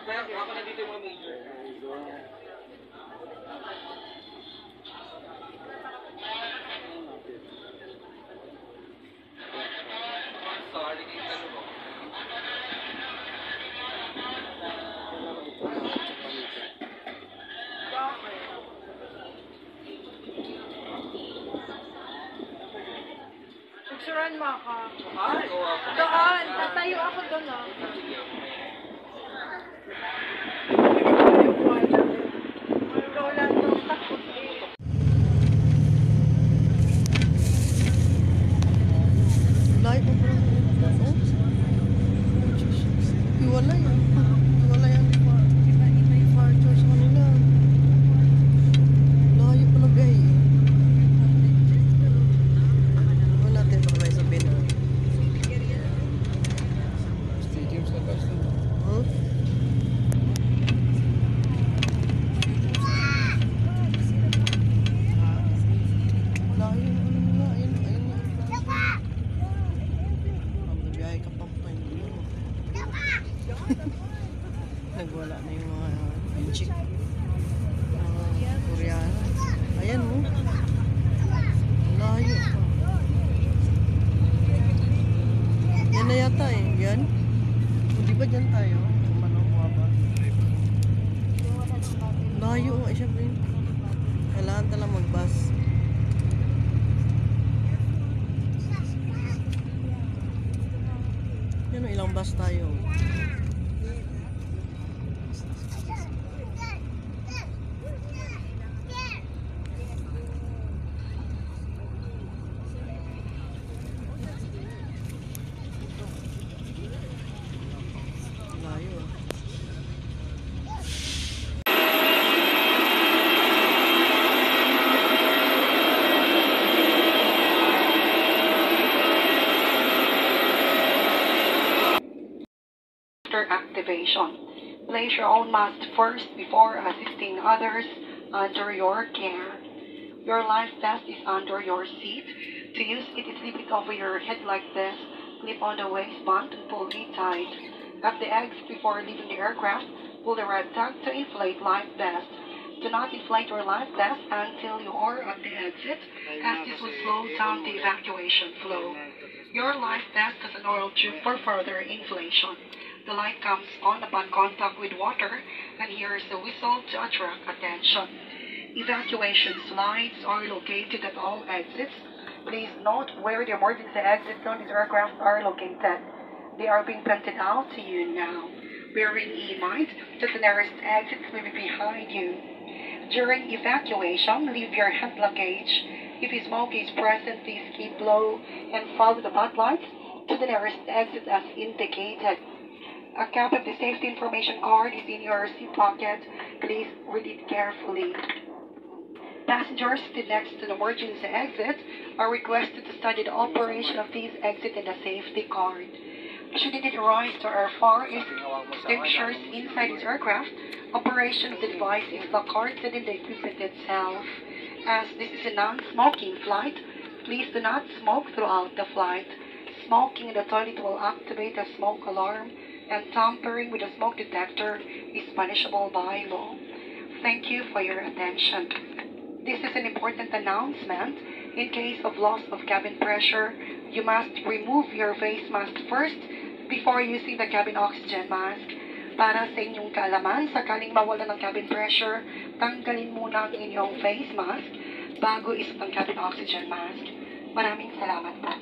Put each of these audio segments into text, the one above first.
Kaya ako nandito yung mga major. Sorry, ano mo? Picturean mo ako. Ay, oo. Doon, tatayo ako doon, no? Ikaw lang doon, takot eh. Lahat mo pa lang. Iwalay yan. Iwalay yan. Fire charge sa kanila. Layo pa na biyahe eh. Ano natin baka may sabihin na. Stadium sa taas. Huh? Layo. Ano na. Ayun. Biyahe ka pa pa. Nagwala na yung mga chick. Koreano. Ayan mo. Layo pa. Yan na yata eh. Yan. Hindi ba dyan tayo? Manong ba? Layo nga. Siyempre. Kailangan talang mag-bus. Yan o, ilang bus tayo. Layo. Activation. Place your own mask first before assisting others under your care. Your life vest is under your seat. To use it, slip it over your head like this. Clip on the waistband and pull it tight. At the exit before leaving the aircraft, pull the red tag to inflate life vest. Do not inflate your life vest until you are at the exit, as this will slow down the evacuation flow. Your life vest has an oil tube for further inflation. The light comes on upon contact with water, and here is the whistle to attract attention. Evacuation slides are located at all exits. Please note where the emergency exits on this aircraft are located. They are being pointed out to you now. Bearing in mind that the nearest exits will be behind you. During evacuation, leave your hand luggage. If smoke is present, please keep low and follow the spotlights to the nearest exit as indicated. A copy of the safety information card is in your seat pocket. Please read it carefully. Passengers seated next to the emergency exit are requested to study the operation of this exit and the safety card. Should you need to rise to our far extinguishers inside this aircraft, operation of the device is located in the equipment itself. As this is a non-smoking flight, please do not smoke throughout the flight. Smoking in the toilet will activate a smoke alarm, and tampering with a smoke detector is punishable by law. Thank you for your attention. This is an important announcement. In case of loss of cabin pressure, you must remove your face mask first before using the cabin oxygen mask. Para sa inyong kaalaman, sakaling mawala ng cabin pressure, tanggalin muna ang inyong face mask bago isuot ang cabin oxygen mask. Maraming salamat po.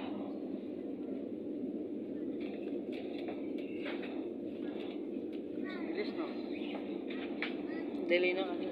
Dali na kami.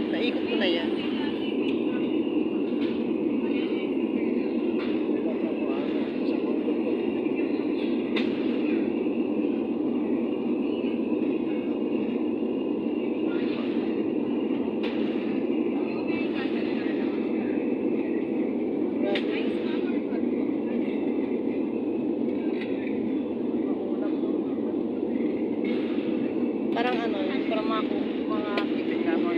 Naikot mo na yan. Parang ano, parang mga tipid na ako.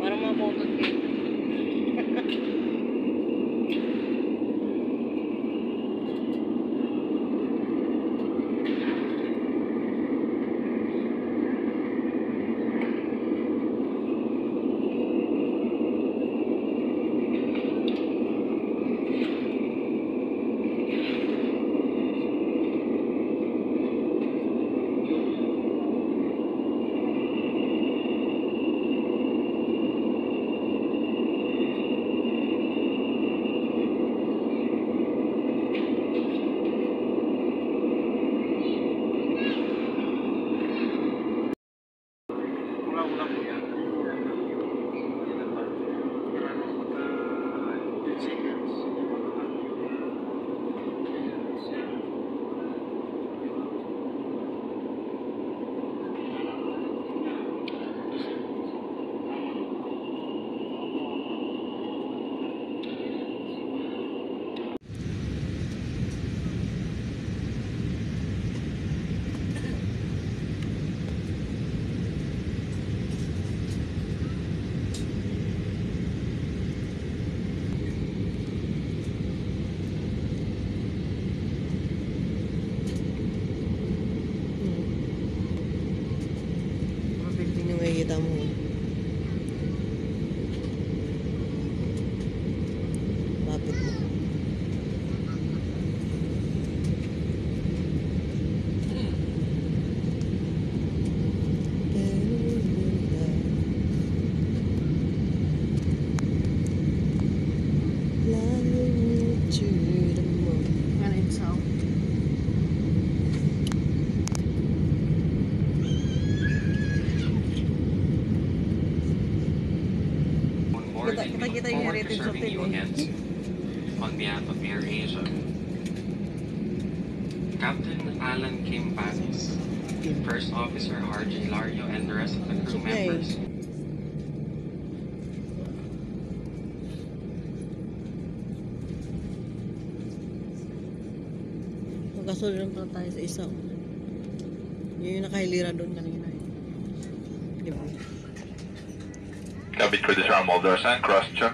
Parang mga photo game. Makikita mo. Lapit mo. Ano yung sound? Kita yung heritage of you Tim. again on behalf of AirAsia. Captain Alan Kim Panis, First Officer Harjay Lario, and the rest of the crew members. Magkasunod lang pala tayo sa isa. Yun yung nakahilira doon kanina. Di ba? Cabin crew, this is Ram Mulder, cross check.